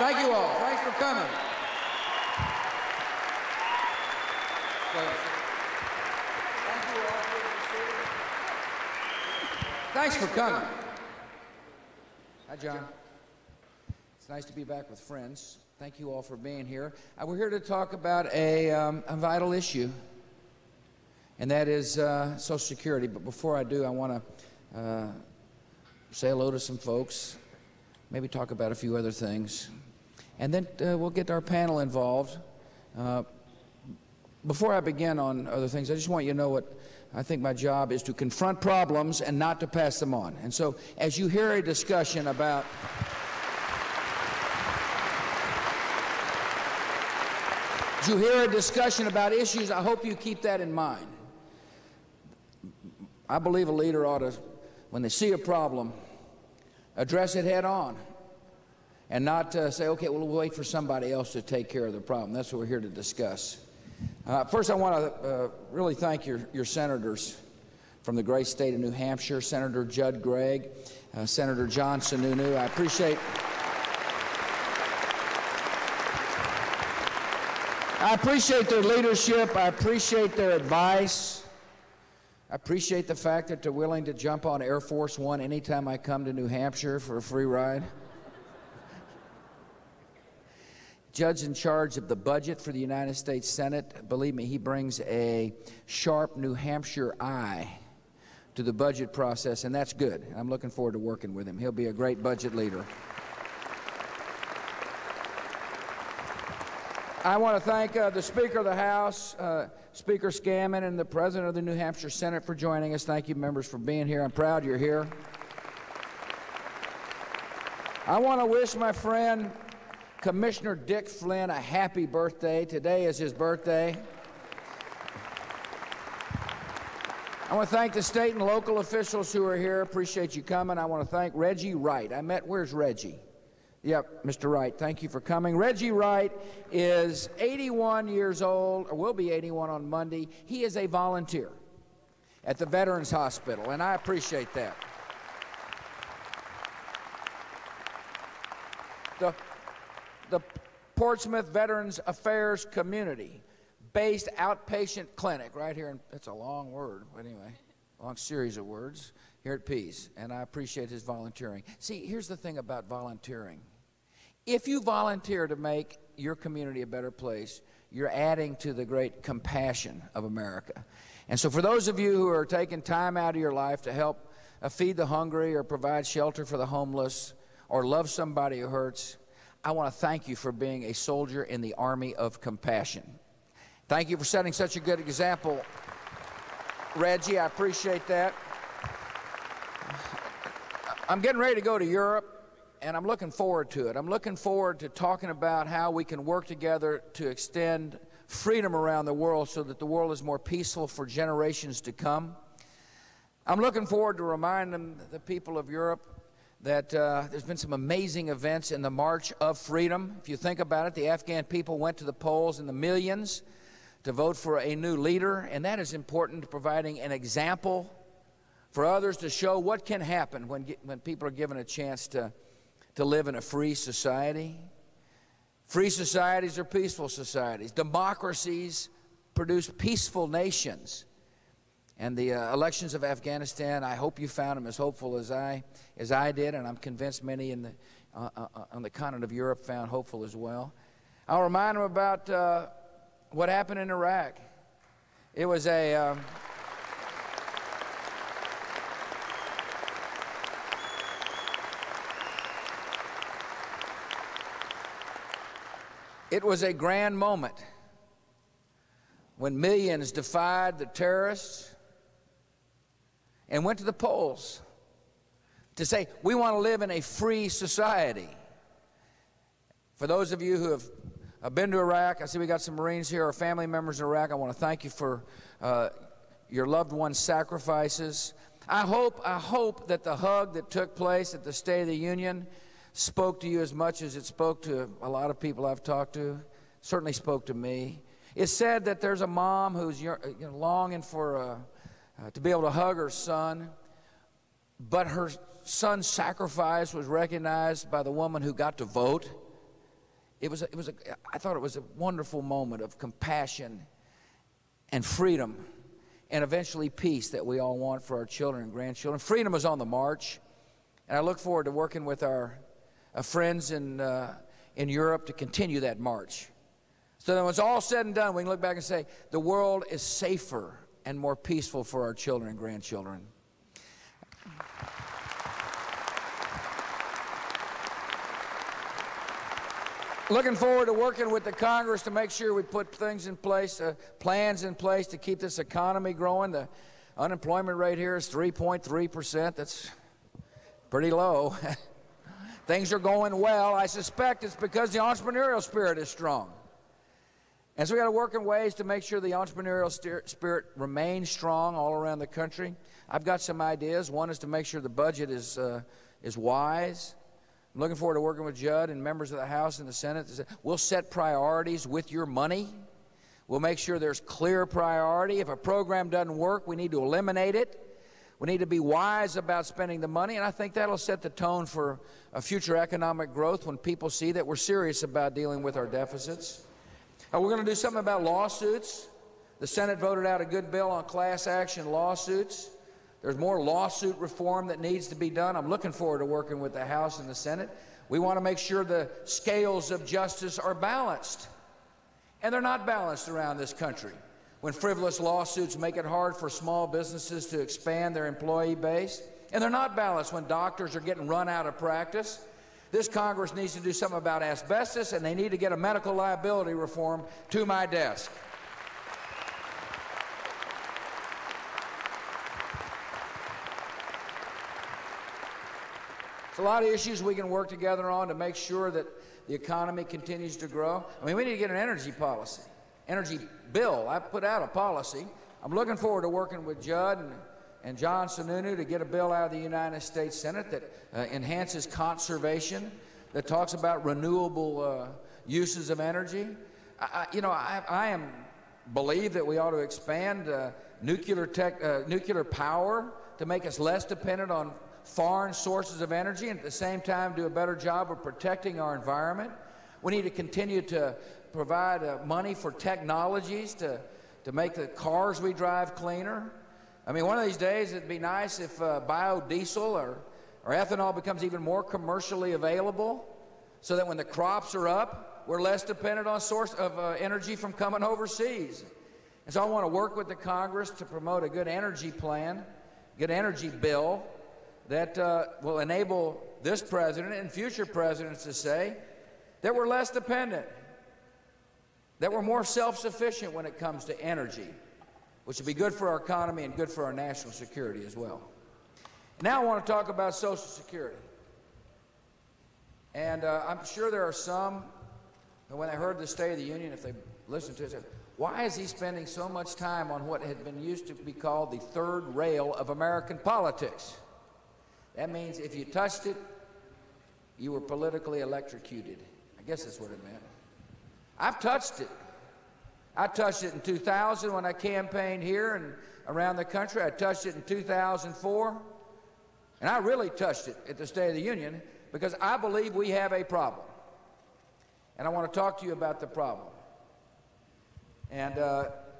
Thank you all. Thanks for coming. Thank you all. Thanks for coming. Hi, John. It's nice to be back with friends. Thank you all for being here. We're here to talk about a vital issue, and that is Social Security. But before I do, I want to say hello to some folks, maybe talk about a few other things, and then we'll get our panel involved. Before I begin on other things, I just want you to know what I think my job is: to confront problems and not to pass them on. And so as you hear a discussion about issues, I hope you keep that in mind. I believe a leader ought to, when they see a problem, address it head on and not say, okay, well, we'll wait for somebody else to take care of the problem. That's what we're here to discuss. First, I want to really thank your senators from the great state of New Hampshire, Senator Judd Gregg, Senator John Sununu. I appreciate their leadership. I appreciate their advice. I appreciate the fact that they're willing to jump on Air Force One anytime I come to New Hampshire for a free ride. Judd's in charge of the budget for the United States Senate. Believe me, he brings a sharp New Hampshire eye to the budget process, and that's good. I'm looking forward to working with him. He'll be a great budget leader. I want to thank the Speaker of the House, Speaker Scammon, and the President of the New Hampshire Senate for joining us. Thank you, members, for being here. I'm proud you're here. I want to wish my friend Commissioner Dick Flynn a happy birthday. Today is his birthday. I want to thank the state and local officials who are here. Appreciate you coming. I want to thank Reggie Wright. Where's Reggie? Yep, Mr. Wright, thank you for coming. Reggie Wright is 81 years old, or will be 81 on Monday. He is a volunteer at the Veterans Hospital, and I appreciate that. The Portsmouth Veterans Affairs Community-based outpatient clinic right here, and that's a long word, but anyway, long series of words, here at Peace, and I appreciate his volunteering. See, here's the thing about volunteering. If you volunteer to make your community a better place, you're adding to the great compassion of America. And so for those of you who are taking time out of your life to help feed the hungry or provide shelter for the homeless or love somebody who hurts, I want to thank you for being a soldier in the Army of Compassion. Thank you for setting such a good example, Reggie. I appreciate that. I'm getting ready to go to Europe, and I'm looking forward to it. I'm looking forward to talking about how we can work together to extend freedom around the world so that the world is more peaceful for generations to come. I'm looking forward to reminding the people of Europe that there's been some amazing events in the March of Freedom. If you think about it, the Afghan people went to the polls in the millions to vote for a new leader, and that is important to providing an example for others to show what can happen when people are given a chance to live in a free society. Free societies are peaceful societies. Democracies produce peaceful nations. And the elections of Afghanistan, I hope you found them as hopeful as I did, and I'm convinced many on the continent of Europe found hopeful as well. I'll remind them about what happened in Iraq. It was a it was a grand moment when millions defied the terrorists and went to the polls to say, we want to live in a free society. For those of you who have been to Iraq, I see we got some Marines here, or family members in Iraq. I want to thank you for your loved ones' sacrifices. I hope that the hug that took place at the State of the Union spoke to you as much as it spoke to a lot of people I've talked to. Certainly spoke to me. It's said that there's a mom who's longing for to be able to hug her son, but her son's sacrifice was recognized by the woman who got to vote I thought it was a wonderful moment of compassion and freedom and eventually peace that we all want for our children and grandchildren. Freedom is on the march, and I look forward to working with our friends in Europe to continue that march. So that when it's all said and done, we can look back and say, the world is safer and more peaceful for our children and grandchildren. Looking forward to working with the Congress to make sure we put things in place, plans in place to keep this economy growing. The unemployment rate here is 3.3%. That's pretty low. Things are going well. I suspect it's because the entrepreneurial spirit is strong. And so we got to work in ways to make sure the entrepreneurial spirit remains strong all around the country. I've got some ideas. One is to make sure the budget is wise. I'm looking forward to working with Judd and members of the House and the Senate. We'll set priorities with your money. We'll make sure there's clear priority. If a program doesn't work, we need to eliminate it. We need to be wise about spending the money, and I think that'll set the tone for a future economic growth when people see that we're serious about dealing with our deficits. We're going to do something about lawsuits. The Senate voted out a good bill on class action lawsuits. There's more lawsuit reform that needs to be done. I'm looking forward to working with the House and the Senate. We want to make sure the scales of justice are balanced. And they're not balanced around this country. When frivolous lawsuits make it hard for small businesses to expand their employee base. And they're not balanced when doctors are getting run out of practice. This Congress needs to do something about asbestos, and they need to get a medical liability reform to my desk. There's a lot of issues we can work together on to make sure that the economy continues to grow. I mean, we need to get an energy policy, energy bill. I put out a policy. I'm looking forward to working with Judd and John Sununu to get a bill out of the United States Senate that enhances conservation, that talks about renewable uses of energy. I believe that we ought to expand nuclear power to make us less dependent on foreign sources of energy, and at the same time do a better job of protecting our environment. We need to continue to provide money for technologies to make the cars we drive cleaner. I mean, one of these days it'd be nice if biodiesel or ethanol becomes even more commercially available, so that when the crops are up, we're less dependent on source of energy from coming overseas. And so I want to work with the Congress to promote a good energy plan, good energy bill that will enable this president and future presidents to say that we're less dependent, that we're more self-sufficient when it comes to energy, which would be good for our economy and good for our national security as well. Now I want to talk about Social Security. And I'm sure there are some who, when they heard the State of the Union, if they listened to it, said, why is he spending so much time on what had been used to be called the third rail of American politics? That means if you touched it, you were politically electrocuted. I guess that's what it meant. I've touched it. I touched it in 2000 when I campaigned here and around the country. I touched it in 2004. And I really touched it at the State of the Union because I believe we have a problem. And I want to talk to you about the problem. And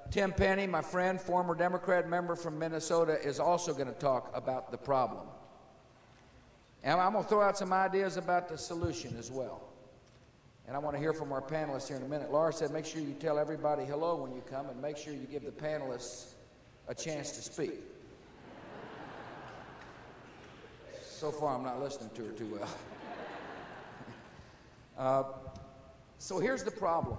Tim Penny, my friend, former Democrat member from Minnesota, is also going to talk about the problem. And I'm going to throw out some ideas about the solution as well. And I want to hear from our panelists here in a minute. Laura said make sure you tell everybody hello when you come, and make sure you give the panelists a chance to speak. So far, I'm not listening to her too well. So here's the problem.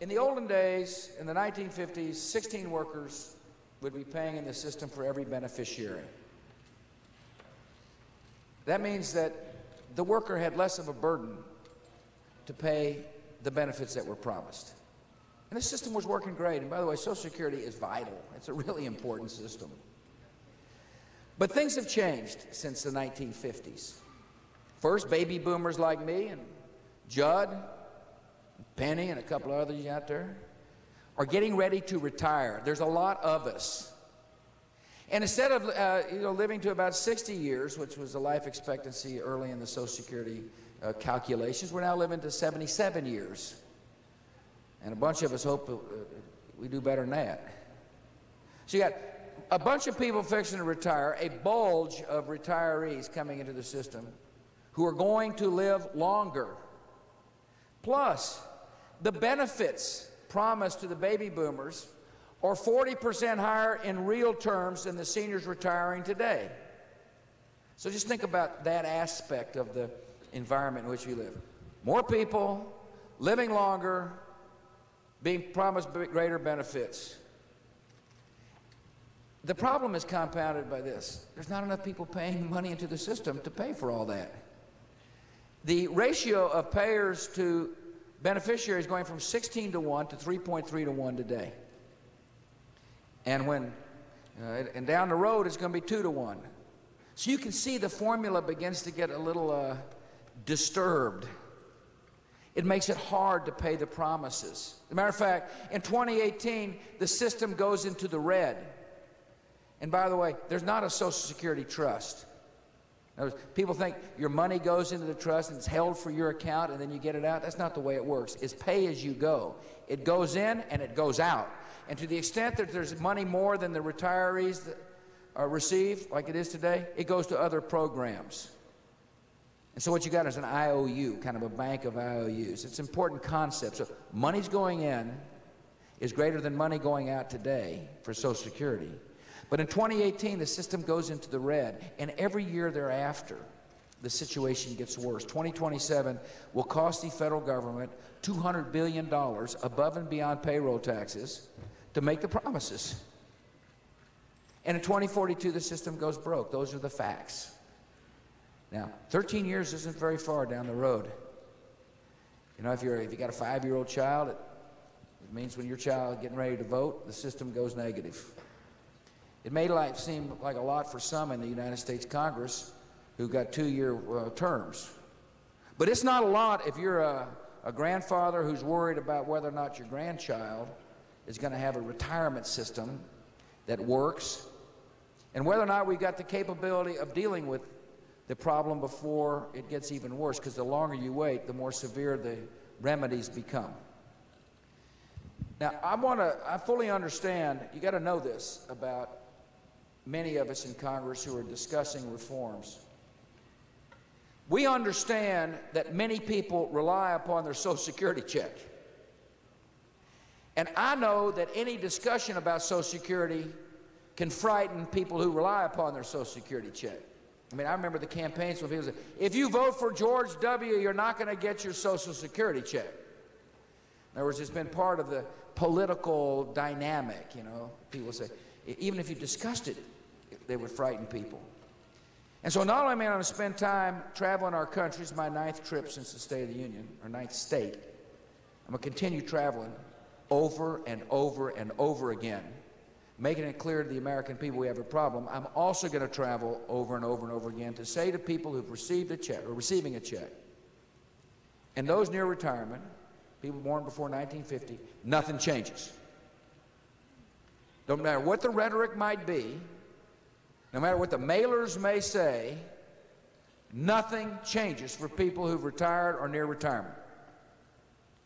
In the olden days, in the 1950s, 16 workers would be paying in the system for every beneficiary. That means that the worker had less of a burden to pay the benefits that were promised. And the system was working great. And by the way, Social Security is vital. It's a really important system. But things have changed since the 1950s. First, baby boomers like me and Judd, Penny, and a couple of others out there are getting ready to retire. There's a lot of us. And instead of living to about 60 years, which was the life expectancy early in the Social Security calculations, we're now living to 77 years. And a bunch of us hope we do better than that. So you got a bunch of people fixing to retire, a bulge of retirees coming into the system who are going to live longer. Plus, the benefits promised to the baby boomers are 40% higher in real terms than the seniors retiring today. So just think about that aspect of the environment in which we live. More people, living longer, being promised greater benefits. The problem is compounded by this. There's not enough people paying money into the system to pay for all that. The ratio of payers to beneficiaries going from 16 to 1 to 3.3 to 1 today. And and down the road, it's going to be 2 to 1. So you can see the formula begins to get a little disturbed. It makes it hard to pay the promises. As a matter of fact, in 2018, the system goes into the red. And by the way, there's not a Social Security trust. People think your money goes into the trust and it's held for your account and then you get it out. That's not the way it works. It's pay as you go. It goes in and it goes out. And to the extent that there's money more than the retirees that receive, like it is today, it goes to other programs. And so what you got is an IOU, kind of a bank of IOUs. It's an important concept. So money's going in is greater than money going out today for Social Security. But in 2018, the system goes into the red, and every year thereafter, the situation gets worse. 2027 will cost the federal government $200 billion above and beyond payroll taxes to make the promises. And in 2042, the system goes broke. Those are the facts. Now, 13 years isn't very far down the road. You know, if you got a 5-year-old child, it means when your child is getting ready to vote, the system goes negative. It may seem like a lot for some in the United States Congress who've got 2-year terms. But it's not a lot if you're a grandfather who's worried about whether or not your grandchild is going to have a retirement system that works, and whether or not we've got the capability of dealing with the problem before it gets even worse, because the longer you wait, the more severe the remedies become. Now, I fully understand, you got to know this about many of us in Congress who are discussing reforms. We understand that many people rely upon their Social Security check. And I know that any discussion about Social Security can frighten people who rely upon their Social Security check. I mean, I remember the campaigns when people said, if you vote for George W., you're not going to get your Social Security check. In other words, it's been part of the political dynamic, you know. People say, even if you discussed it, they would frighten people. And so not only am I going to spend time traveling our country, it's my 9th trip since the State of the Union, or 9th state, I'm going to continue traveling over and over and over again, making it clear to the American people we have a problem. I'm also going to travel over and over and over again to say to people who've received a check, or receiving a check, and those near retirement, people born before 1950, nothing changes. Don't matter what the rhetoric might be, no matter what the mailers may say, nothing changes for people who've retired or near retirement.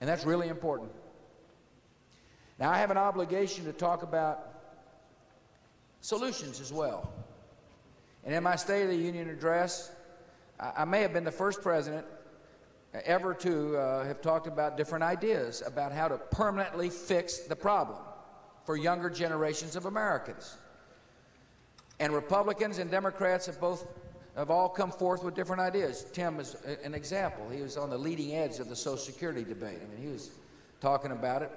And that's really important. Now, I have an obligation to talk about solutions as well. And in my State of the Union address, I may have been the first president ever to have talked about different ideas about how to permanently fix the problem for younger generations of Americans. And Republicans and Democrats have all come forth with different ideas. Tim is an example. He was on the leading edge of the Social Security debate. I mean, he was talking about it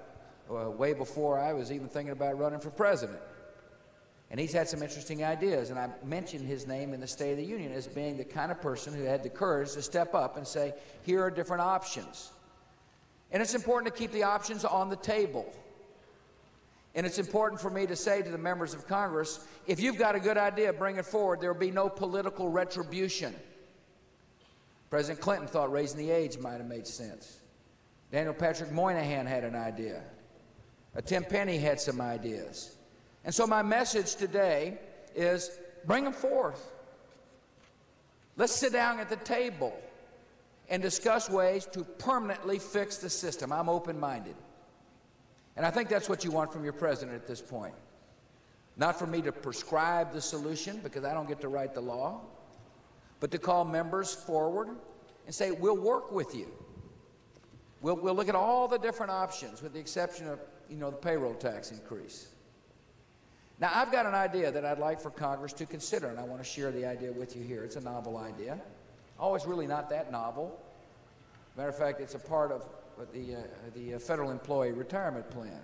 way before I was even thinking about running for president. And he's had some interesting ideas, and I mentioned his name in the State of the Union as being the kind of person who had the courage to step up and say, here are different options. And it's important to keep the options on the table. And it's important for me to say to the members of Congress, if you've got a good idea, bring it forward. There will be no political retribution. President Clinton thought raising the age might have made sense. Daniel Patrick Moynihan had an idea. Tim Penny had some ideas. And so my message today is bring them forth. Let's sit down at the table and discuss ways to permanently fix the system. I'm open-minded. And I think that's what you want from your president at this point. Not for me to prescribe the solution, because I don't get to write the law, but to call members forward and say, we'll work with you. We'll look at all the different options with the exception of, the payroll tax increase. Now, I've got an idea that I'd like for Congress to consider, and I want to share the idea with you here. It's a novel idea. Always really not that novel. Matter of fact, it's a part of the Federal Employee Retirement Plan.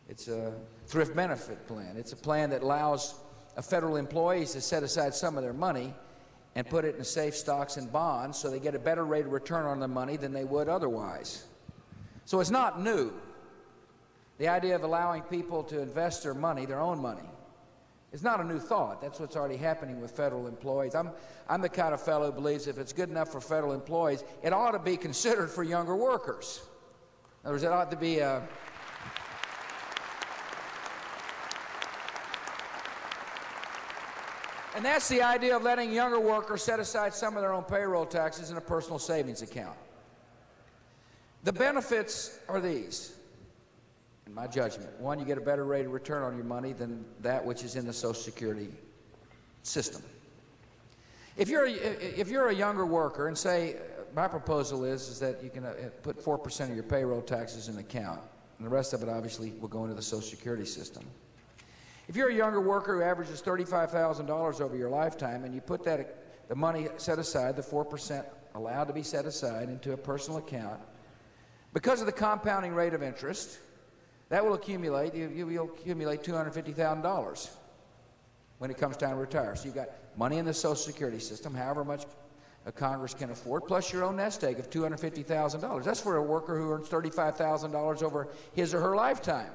It's a thrift benefit plan. It's a plan that allows federal employees to set aside some of their money and put it in safe stocks and bonds so they get a better rate of return on their money than they would otherwise. So it's not new. The idea of allowing people to invest their money, their own money, is not a new thought. That's what's already happening with federal employees. I'm the kind of fellow who believes if it's good enough for federal employees, it ought to be considered for younger workers. In other words, it ought to be and that's the idea of letting younger workers set aside some of their own payroll taxes in a personal savings account. The benefits are these, in my judgment. One, you get a better rate of return on your money than that which is in the Social Security system. If you're a younger worker, and say, my proposal is that you can put 4% of your payroll taxes in an account, and the rest of it obviously will go into the Social Security system. If you're a younger worker who averages $35,000 over your lifetime, and you put the money set aside, the 4% allowed to be set aside into a personal account, because of the compounding rate of interest, that will accumulate, you'll accumulate $250,000 when it comes time to retire. So you've got money in the Social Security system, however much Congress can afford, plus your own nest egg of $250,000. That's for a worker who earns $35,000 over his or her lifetime.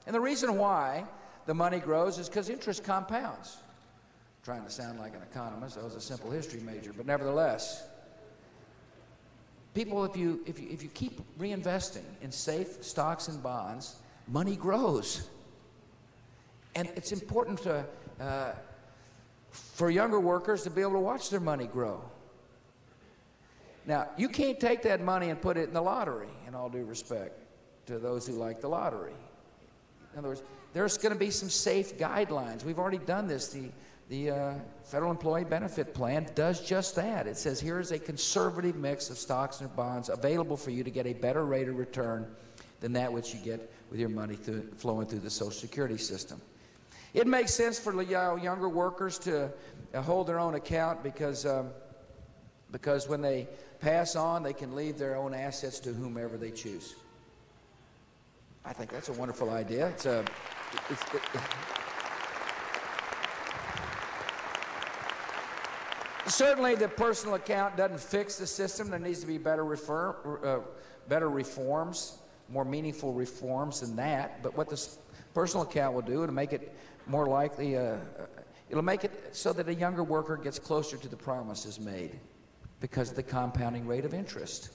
And the reason why the money grows is because interest compounds. I'm trying to sound like an economist. I was a simple history major, but nevertheless, people, if you keep reinvesting in safe stocks and bonds, money grows. And it's important for younger workers to be able to watch their money grow. Now, you can't take that money and put it in the lottery, in all due respect to those who like the lottery. In other words, there's going to be some safe guidelines. We've already done this. The Federal Employee Benefit Plan does just that. It says here is a conservative mix of stocks and bonds available for you to get a better rate of return than that which you get with your money flowing through the Social Security system. It makes sense for younger workers to hold their own account because when they pass on, they can leave their own assets to whomever they choose. I think that's a wonderful idea. Certainly, the personal account doesn't fix the system. There needs to be better reforms, more meaningful reforms than that. But what this personal account will do, it'll make it more likely, it'll make it so that a younger worker gets closer to the promises made because of the compounding rate of interest.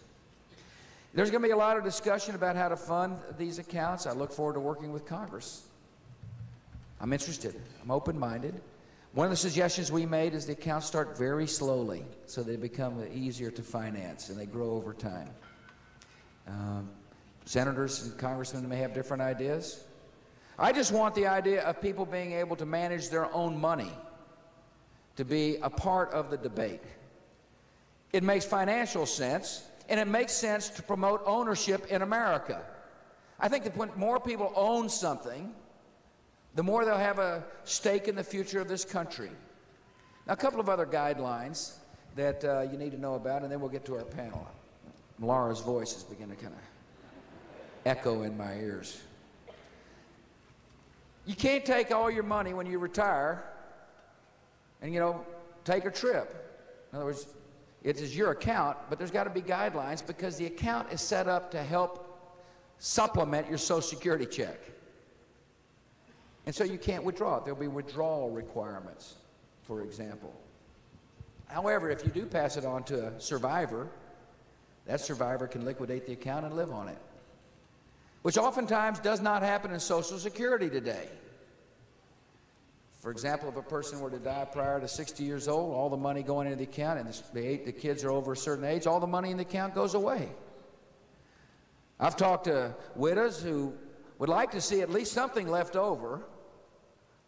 There's going to be a lot of discussion about how to fund these accounts. I look forward to working with Congress. I'm interested. I'm open-minded. One of the suggestions we made is the accounts start very slowly so they become easier to finance and they grow over time. Senators and congressmen may have different ideas. I just want the idea of people being able to manage their own money to be a part of the debate. It makes financial sense, and it makes sense to promote ownership in America. I think that when more people own something, the more they'll have a stake in the future of this country. Now, a couple of other guidelines that you need to know about, and then we'll get to our panel. Laura's voice is beginning to kind of echo in my ears. You can't take all your money when you retire and, take a trip. In other words, it is your account, but there's got to be guidelines because the account is set up to help supplement your Social Security check. And so you can't withdraw it. There'll be withdrawal requirements, for example. However, if you do pass it on to a survivor, that survivor can liquidate the account and live on it, which oftentimes does not happen in Social Security today. For example, if a person were to die prior to 60 years old, all the money going into the account, and the kids are over a certain age, all the money in the account goes away. I've talked to widows who would like to see at least something left over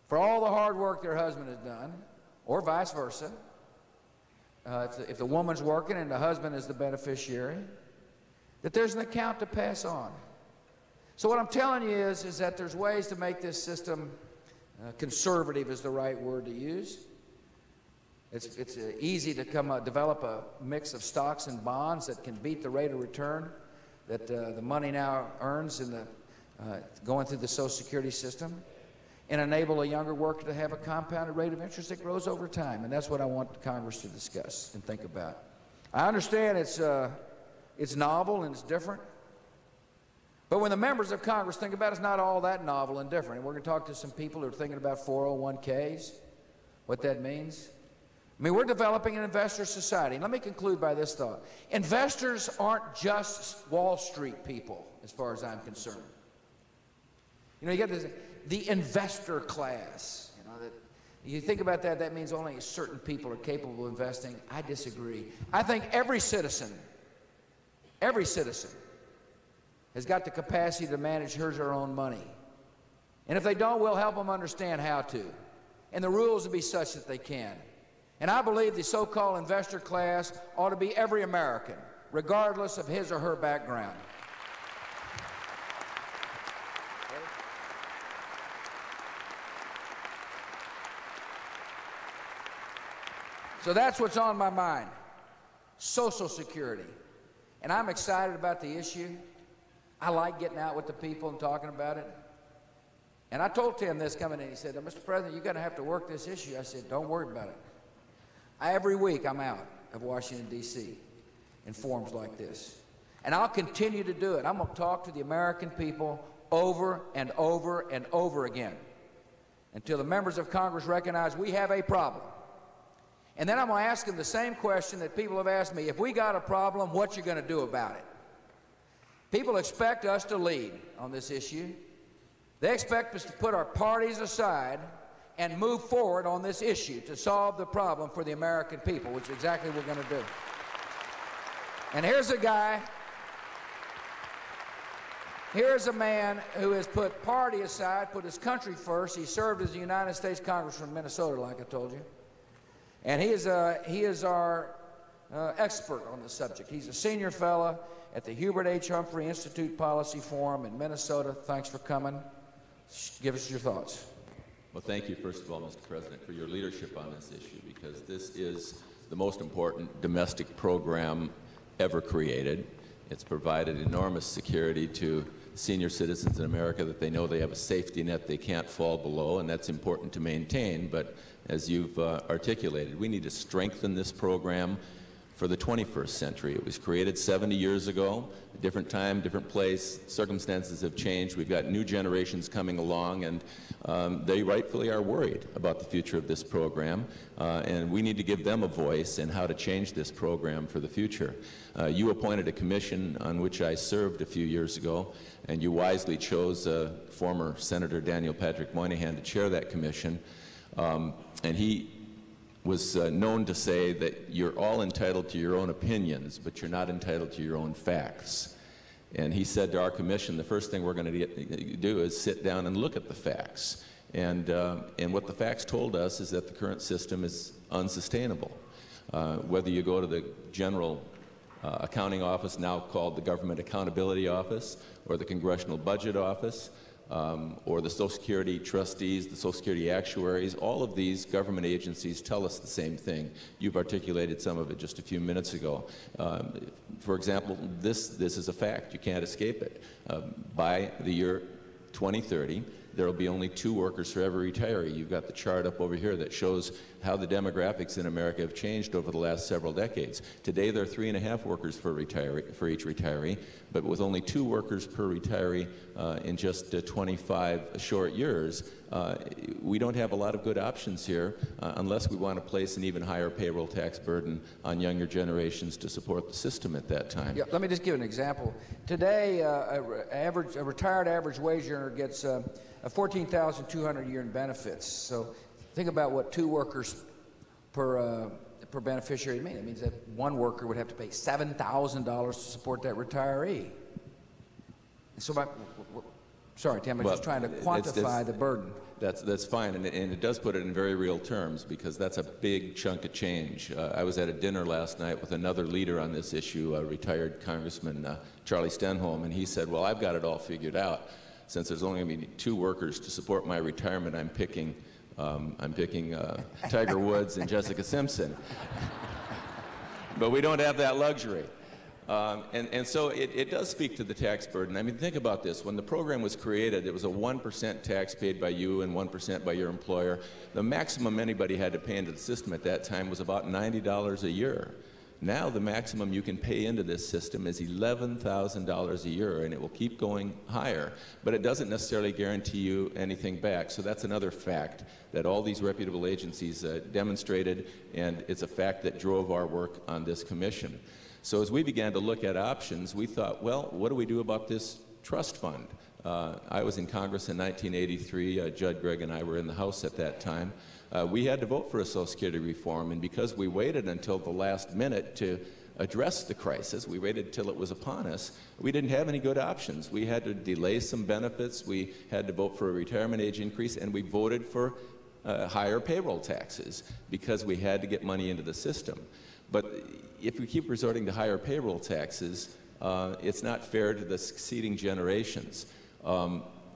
for all the hard work their husband has done, or vice versa. If the woman's working and the husband is the beneficiary, that there's an account to pass on. So what I'm telling you is that there's ways to make this system conservative is the right word to use. It's easy to develop a mix of stocks and bonds that can beat the rate of return that the money now earns in going through the Social Security system, and enable a younger worker to have a compounded rate of interest that grows over time. And that's what I want Congress to discuss and think about. I understand it's novel and it's different. But when the members of Congress think about it, it's not all that novel and different. And we're going to talk to some people who are thinking about 401ks, what that means. I mean, we're developing an investor society. And let me conclude by this thought. Investors aren't just Wall Street people, as far as I'm concerned. You know, you get the investor class. You know, that you think about that, that means only certain people are capable of investing. I disagree. I think every citizen has got the capacity to manage his or her own money. And if they don't, we'll help them understand how to. And the rules will be such that they can. And I believe the so-called investor class ought to be every American, regardless of his or her background. So that's what's on my mind, Social Security. And I'm excited about the issue. I like getting out with the people and talking about it. And I told Tim this coming in. He said, Mr. President, you're going to have to work this issue. I said, don't worry about it. Every week I'm out of Washington, D.C. in forums like this. And I'll continue to do it. I'm going to talk to the American people over and over and over again until the members of Congress recognize we have a problem. And then I'm going to ask them the same question that people have asked me. If we got a problem, what you going to do about it? People expect us to lead on this issue. They expect us to put our parties aside and move forward on this issue to solve the problem for the American people, which is exactly what we're going to do. And here's a guy, here's a man who has put party aside, put his country first. He served as a United States Congressman from Minnesota, like I told you. And he is our expert on the subject. He's a senior fellow at the Hubert H. Humphrey Institute Policy Forum in Minnesota. Thanks for coming. Give us your thoughts. Well, thank you, first of all, Mr. President, for your leadership on this issue, because this is the most important domestic program ever created. It's provided enormous security to senior citizens in America, that they know they have a safety net they can't fall below, and that's important to maintain. But as you've articulated, we need to strengthen this program for the 21st century. It was created 70 years ago, a different time, different place. Circumstances have changed. We've got new generations coming along, and they rightfully are worried about the future of this program, and we need to give them a voice in how to change this program for the future. You appointed a commission on which I served a few years ago, and you wisely chose former Senator Daniel Patrick Moynihan to chair that commission, and he was known to say that you're all entitled to your own opinions, but you're not entitled to your own facts. And he said to our commission, the first thing we're going to do is sit down and look at the facts. And what the facts told us is that the current system is unsustainable. Whether you go to the General Accounting Office, now called the Government Accountability Office, or the Congressional Budget Office, or the Social Security trustees, the Social Security actuaries, all of these government agencies tell us the same thing. You've articulated some of it just a few minutes ago. For example, this is a fact. You can't escape it. By the year 2030, there will be only 2 workers for every retiree. You've got the chart up over here that shows how the demographics in America have changed over the last several decades. Today, there are 3.5 workers for each retiree, but with only 2 workers per retiree in just 25 short years, we don't have a lot of good options here unless we want to place an even higher payroll tax burden on younger generations to support the system at that time. Yeah, let me just give an example. Today, a retired average wage earner gets $14,200 a year in benefits. So think about what 2 workers per beneficiary mean. It means that 1 worker would have to pay $7,000 to support that retiree. And so, sorry, Tim, I'm just trying to quantify the burden. That's fine, and it does put it in very real terms, because that's a big chunk of change. I was at a dinner last night with another leader on this issue, retired Congressman Charlie Stenholm, and he said, well, I've got it all figured out. Since there's only going to be 2 workers to support my retirement, I'm picking Tiger Woods and Jessica Simpson. But we don't have that luxury. And so it does speak to the tax burden. I mean, think about this. When the program was created, it was a 1% tax paid by you and 1% by your employer. The maximum anybody had to pay into the system at that time was about $90 a year. Now the maximum you can pay into this system is $11,000 a year, and it will keep going higher. But it doesn't necessarily guarantee you anything back. So that's another fact that all these reputable agencies demonstrated, and it's a fact that drove our work on this commission. So as we began to look at options, we thought, well, what do we do about this trust fund? I was in Congress in 1983. Judd Gregg and I were in the House at that time. We had to vote for a Social Security reform, and because we waited until the last minute to address the crisis, we waited till it was upon us, we didn't have any good options. We had to delay some benefits, we had to vote for a retirement age increase, and we voted for higher payroll taxes because we had to get money into the system. But if we keep resorting to higher payroll taxes, it's not fair to the succeeding generations.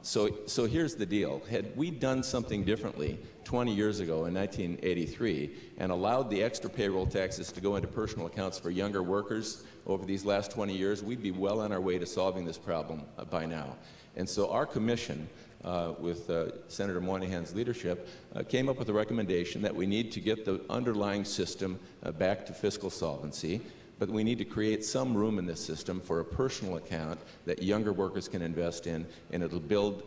So here's the deal. Had we done something differently 20 years ago in 1983 and allowed the extra payroll taxes to go into personal accounts for younger workers over these last 20 years, we'd be well on our way to solving this problem by now. And so our commission, with Senator Moynihan's leadership, came up with a recommendation that we need to get the underlying system back to fiscal solvency, but we need to create some room in this system for a personal account that younger workers can invest in, and it'll build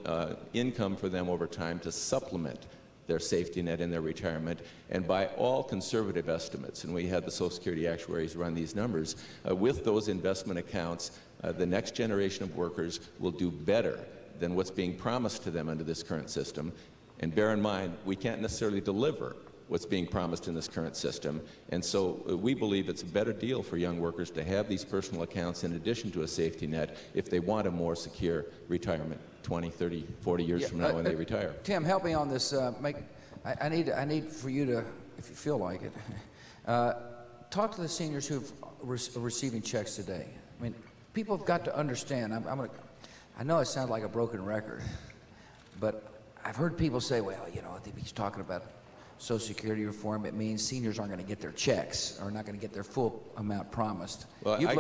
income for them over time to supplement their safety net in their retirement. And by all conservative estimates, and we had the Social Security actuaries run these numbers, with those investment accounts, the next generation of workers will do better than what's being promised to them under this current system. And bear in mind, we can't necessarily deliver what's being promised in this current system. And so we believe it's a better deal for young workers to have these personal accounts in addition to a safety net if they want a more secure retirement 20, 30, 40 years from now when they retire. Tim, help me on this. I need for you to, if you feel like it, talk to the seniors who are receiving checks today. I mean, people have got to understand. I know I sound like a broken record, but I've heard people say, well, you know, he's talking about Social Security reform. It means seniors aren't going to get their checks or not going to get their full amount promised. Well, I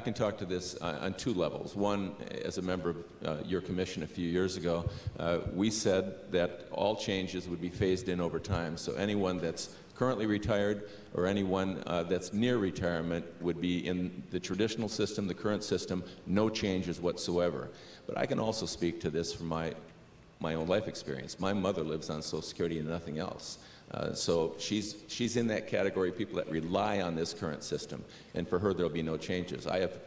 can talk to this on 2 levels. One, as a member of your commission a few years ago, we said that all changes would be phased in over time. So anyone that's currently retired or anyone that's near retirement would be in the traditional system, the current system, no changes whatsoever. But I can also speak to this from my own life experience. My mother lives on Social Security and nothing else. So she's in that category of people that rely on this current system, and for her there'll be no changes. I have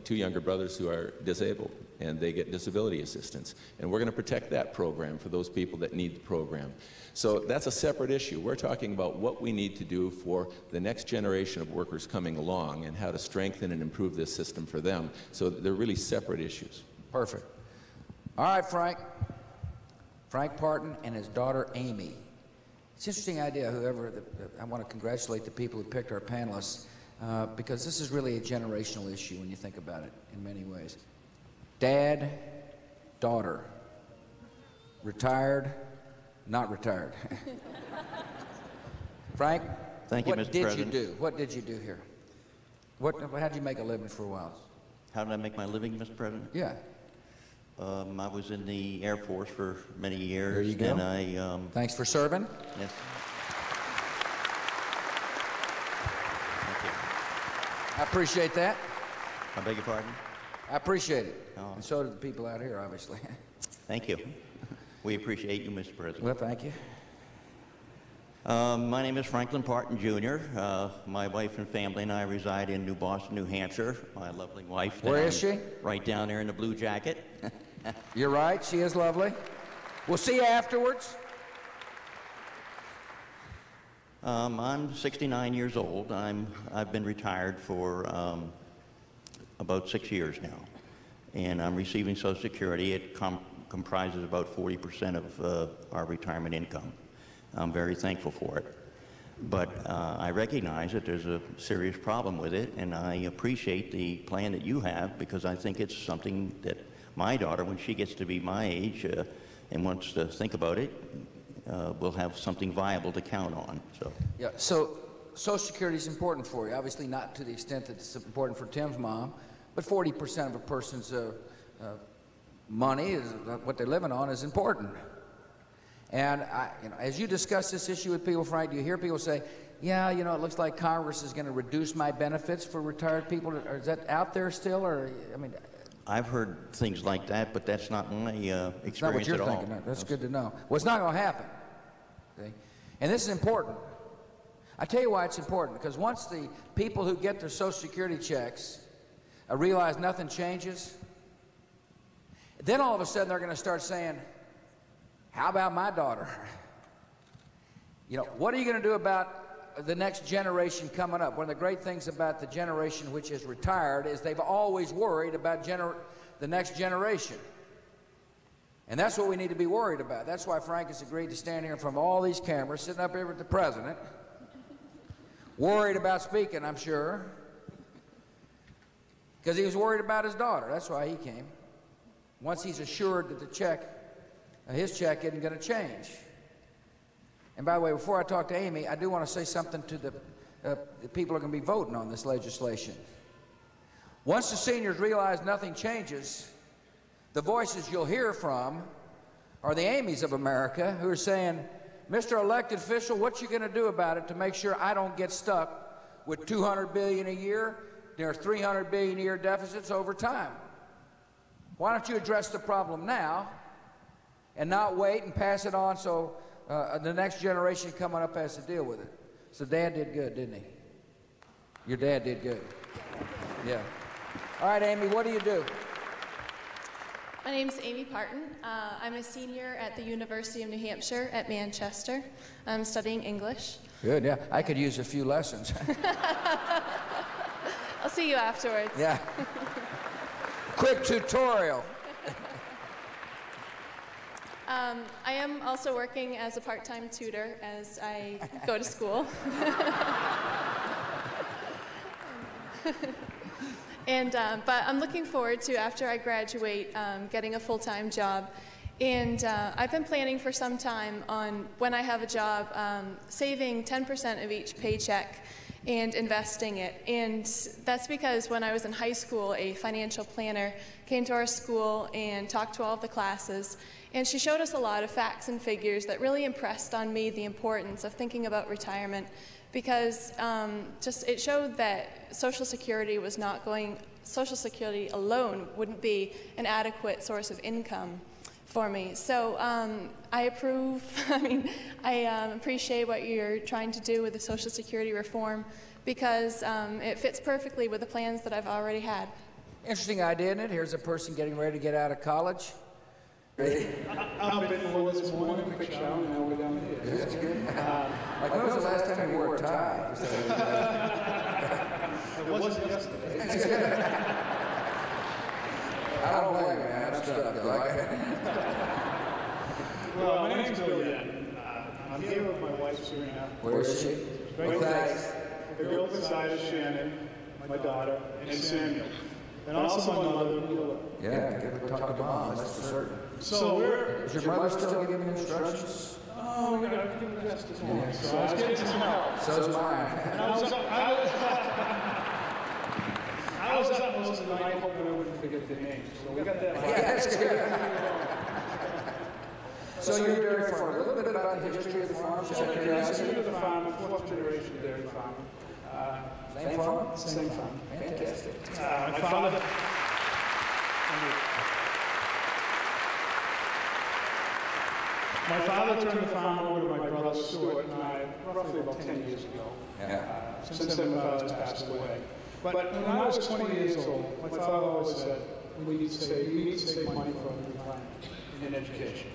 2 younger brothers who are disabled, and they get disability assistance, and we're going to protect that program for those people that need the program. So that's a separate issue. We're talking about what we need to do for the next generation of workers coming along and how to strengthen and improve this system for them. So they're really separate issues. Perfect. All right, Frank. Frank Parton and his daughter Amy. It's an interesting idea, I want to congratulate the people who picked our panelists, because this is really a generational issue when you think about it in many ways. Dad, daughter, retired, not retired. Frank, Thank you, what Mr. did President. you do? What did you do here? How did you make a living for a while? How did I make my living, Mr. President? Yeah. I was in the Air Force for many years. There you go. And I, Thanks for serving. yes. Thank you. I appreciate that. I beg your pardon? I appreciate it. Oh. And so do the people out here, obviously. Thank you. We appreciate you, Mr. President. Well, thank you. My name is Franklin Parton, Jr. My wife and family and I reside in New Boston, New Hampshire. My lovely wife. Where is she? Right down there in the blue jacket. You're right. She is lovely. We'll see you afterwards. I'm 69 years old. I've been retired for about 6 years now, and I'm receiving Social Security. It comprises about 40% of our retirement income. I'm very thankful for it. But I recognize that there's a serious problem with it, and I appreciate the plan that you have, because I think it's something that my daughter, when she gets to be my age and wants to think about it, will have something viable to count on. So. Yeah. So Social Security is important for you. Obviously, not to the extent that it's important for Tim's mom, but 40% of a person's money, is what they're living on, is important. And as you discuss this issue with people, Frank, do you hear people say, yeah, you know, it looks like Congress is going to reduce my benefits for retired people? Or is that out there still? Or, I mean, I've heard things like that, but that's not my experience not what you're at all. thinking. That's good to know. Well, it's not going to happen. See? And this is important. I tell you why it's important, because once the people who get their Social Security checks realize nothing changes, then all of a sudden they're going to start saying, how about my daughter? You know, what are you going to do about the next generation coming up? One of the great things about the generation which is retired is they've always worried about the next generation. And that's what we need to be worried about. That's why Frank has agreed to stand here in front of all these cameras, sitting up here with the president, worried about speaking, I'm sure, because he was worried about his daughter. That's why he came. Once he's assured that his check isn't going to change. And by the way, before I talk to Amy, I do want to say something to the people who are going to be voting on this legislation. Once the seniors realize nothing changes, the voices you'll hear from are the Amy's of America, who are saying, Mr. Elected Official, what you going to do about it to make sure I don't get stuck with $200 billion a year, near $300 billion a year deficits over time? Why don't you address the problem now and not wait and pass it on so the next generation coming up has to deal with it? So Dad did good, didn't he? Your dad did good. Yeah. All right, Amy, what do you do? My name's Amy Parton. I'm a senior at the University of New Hampshire at Manchester. I'm studying English. Good, yeah. I could use a few lessons. I'll see you afterwards. Yeah. Quick tutorial. I am also working as a part-time tutor as I go to school. But I'm looking forward to, after I graduate, getting a full-time job. And I've been planning for some time on, when I have a job, saving 10% of each paycheck and investing it. And that's because when I was in high school, a financial planner came to our school and talked to all of the classes. And she showed us a lot of facts and figures that really impressed on me the importance of thinking about retirement, because it showed that Social Security was not going, Social Security alone wouldn't be an adequate source of income for me. So I approve, I appreciate what you're trying to do with the Social Security reform, because it fits perfectly with the plans that I've already had. Interesting idea, isn't it? Here's a person getting ready to get out of college. Ready? I'm a bit full this morning, quick shower, and now we're down here. That's good. Like, when was the last time you wore a tie? It wasn't yesterday. I don't blame you, man. I'm stuck. Well, my name's Bill Yen. I'm here with my wife, Serena. Where is she? Right Thanks. the girl beside us, Shannon, my daughter, and Samuel. And also my mother, Wheeler. Yeah, give her talk to Mom, that's for certain. So Is your mother still giving instructions? oh, we got to give the best this morning. So I was getting some help. So's mine. And I was up most of the night hoping I wouldn't forget the name. So we got that. Yeah, that's good. So you're dairy farmer. A little bit about the history of the farm. Just out of curiosity. History of the farm, fourth generation dairy farmer. Same farm? Same farm. Fantastic. My father. My father turned the farm over to my brother Stuart and I roughly about 10 years ago. Yeah. Since then, my father's passed away. But when I was 20 years old, my father always said, we need to save money for retirement and education.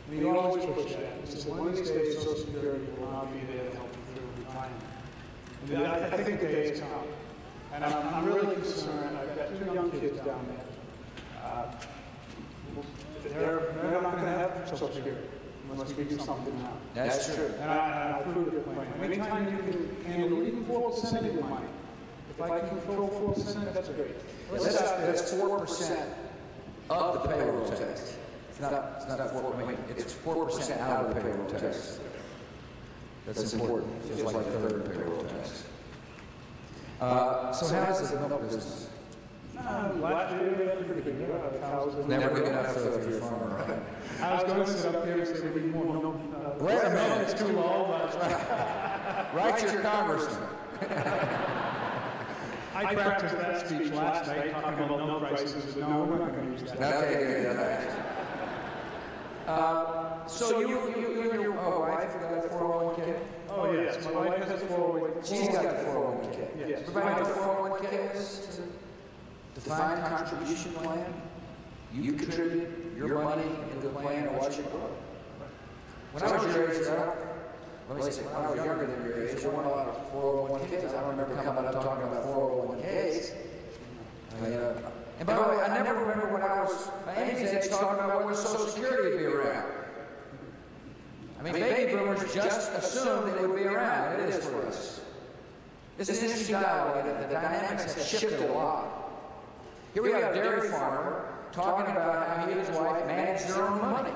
And he always pushed that. He said, one of these days, Social Security will not be there to help you through. retirement. And I think the day has come. And I'm really concerned. I've got 2 young kids down there. They're not going to have Social Security unless we do something now. That's true. And I approve your plan. Anytime you can handle even 4% of your money, if I can control 4%, that's great. That's 4% of the payroll tax. It's not 4. I mean, it's 4% out of the payroll tax. That's important. It's like the third payroll tax. So how's the milk business? Last year we had pretty good. Never good enough for your farmer, right? I was going to sit up here and say we need more milk. Wait a minute. It's too low, but Write your congressman. I practiced that speech last night talking about milk prices. No, we're not going to use that. Okay. So you and your wife got a 401k? Oh, yes. My wife has a 401k. She's got the 401k. Yes. Everybody know what the 401k is? Defined contribution plan. You contribute your money into the plan and watch it grow. When I was your age, when I was younger than your age, there weren't a lot of 401ks. I remember coming up talking about 401ks. And by the way, I never remember when I was Amy's age talking about when Social Security would be around. I mean, baby boomers just assumed that it would be around. It is for us. This is an interesting dialogue. The dynamics have shifted a lot. Here we have a dairy farmer talking about how he and his wife manage their own money.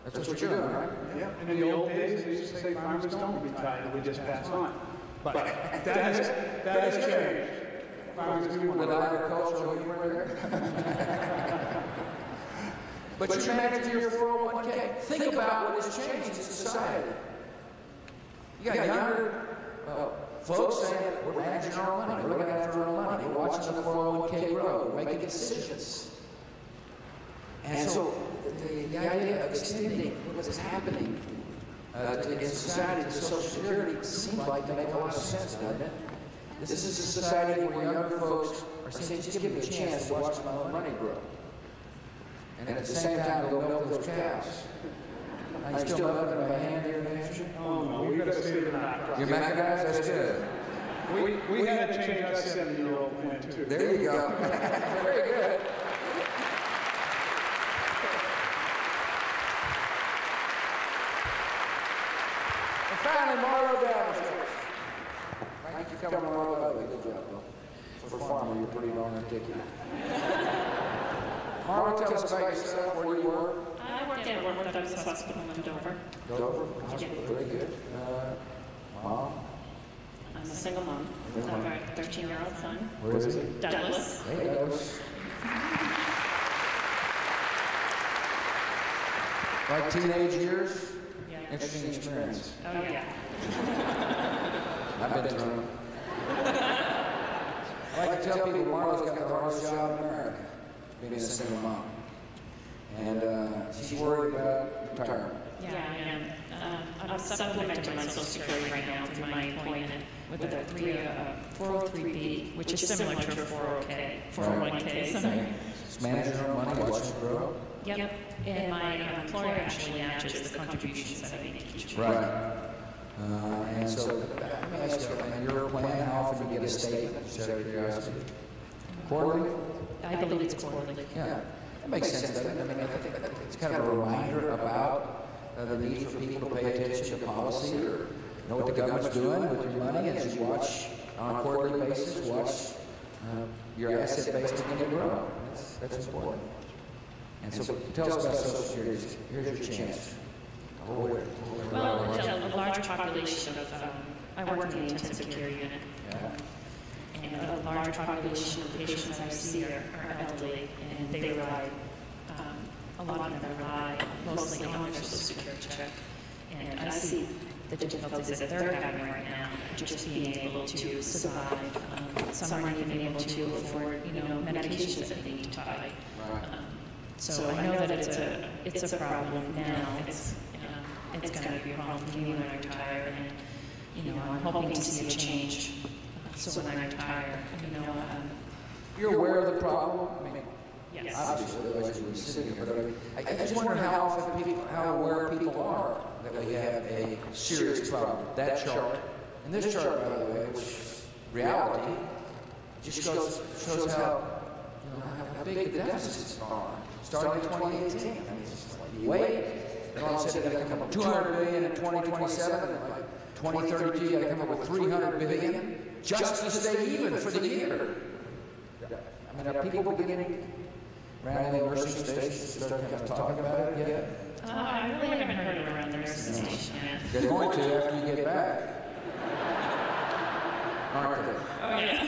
That's what you're doing, right? Yeah. And in the old days, they used to say farmers don't retire, we just pass on. But that has changed. Farmers do With agricultural humor there. But you manage your 401k. Think about what has changed in society. You got younger folks saying, we're managing our own money, we're looking after our own money, we're watching the 401k grow, we're making decisions. And so the idea of extending what is happening in society to Social Security seems like to make a lot of sense, doesn't it? This is a society where younger folks are saying, just give me a chance to watch my own money grow. And at the same time, go milk those cows. Are you still milking by hand here in New Hampshire? Oh, no, we've got to stay in that. You're mechanized? That's good. We had to change our 70-year-old plan, too. There you go. Very good. And finally, Marlo Dallas. Thank you for coming, Marlo. Good job, bro. For a farmer, you're pretty darn articulate. Marlo, tell us about yourself, where you work. I work at Orthodox Hospital in Dover. Dover? Very good. Mom? I'm a single mom. I have a 13-year-old son. Where is he? Douglas. Hey, Douglas. Like teenage years? Yeah. Interesting experience. Oh, yeah. I've been through them. I like to tell people Marlo's got the hardest job in America, being a single mom. And she's worried about retirement. Yeah, I am. I'm supplementing my Social Security right now through my employment with a 403B, which is similar to a 401k. It's managing our money, watching it grow. Yep. And my employer actually matches the contributions that I make each year. Right. And so, let me ask you, in your plan, how often do you get a statement, just out of curiosity? Quarterly? I believe it's quarterly. Yeah. That makes sense, doesn't it? I mean, I think it's kind of a reminder about the need for people to pay attention to policy or know what the government's doing with your money as you watch on a quarterly basis, watch your asset base begin to grow. That's important. And so tell us about Social Security. Here's your chance. Well, a large population of, I work in the intensive care unit, and a large population of the patients I see are elderly, and they rely, a lot of them rely mostly on their Social Security check. And I see the difficulties that they're having right now, just being able to survive. Some aren't even able to afford, medications that they need to buy. So I know that it's a problem now. It's going to be a problem for me when I retire, and I'm hoping to see a change. So when I retire, You're aware of the problem? I mean, yes. obviously, otherwise you would be sitting here. But I just wonder how aware people are that we have a serious problem. That chart And this chart, by the way, which is reality, just shows how, how big the deficits are. Starting in 2018. I mean, it's like you wait, then all of a sudden you got to come up with 200 billion in 2027, and like 2032 you got to come up with 300 billion just to stay even for the year. I mean, are people beginning around the nursing stations to start kind of talking about it yet? I really haven't heard it around the nursing station yet. They're going to after you get back. Aren't they? Oh, yeah.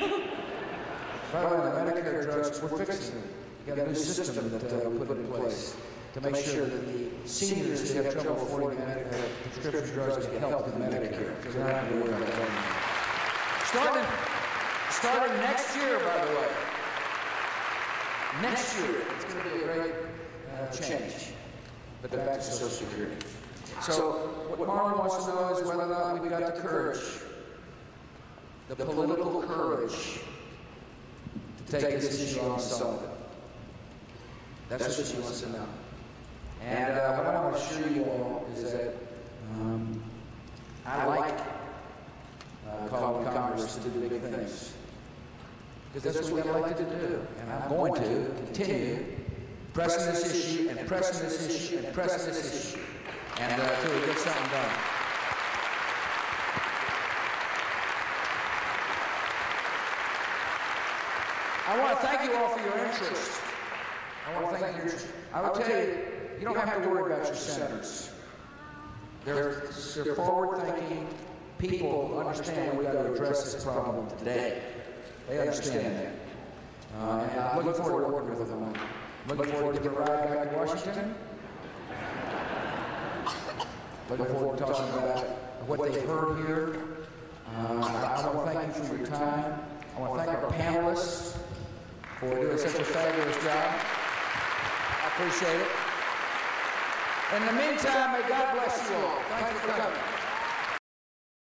By the way, the Medicare drugs, we're fixing it. You got a new system that we put in place to make sure that the seniors who have trouble affording prescription drugs get help with Medicare. So they're not going to worry about that anymore. Starting next year, by the way. Next year, it's going to be a great change. But back to Social Security. So what Marlon wants to know is whether or not we've got the courage, the political courage, to take this issue on and solve it. That's what she wants to know. And what I want to assure you all is that I like calling Congress to do big things. Because that's what we elected to do. And I'm going to continue pressing this issue and pressing this issue and pressing this issue. And until we get something done. I want to thank you all for your interest. I want to thank you for your interest. I will tell you, you don't have to worry about your senators. They're forward-thinking people who understand we've got to address this problem today. They understand that. And I'm looking forward to working with them. I'm looking forward to getting a ride back to Washington. Looking forward to talking about what they've heard here. I want to thank you for your time. I want to thank our panelists for doing such a fabulous job. I appreciate it. In the meantime, may God bless you all. Thank you for coming.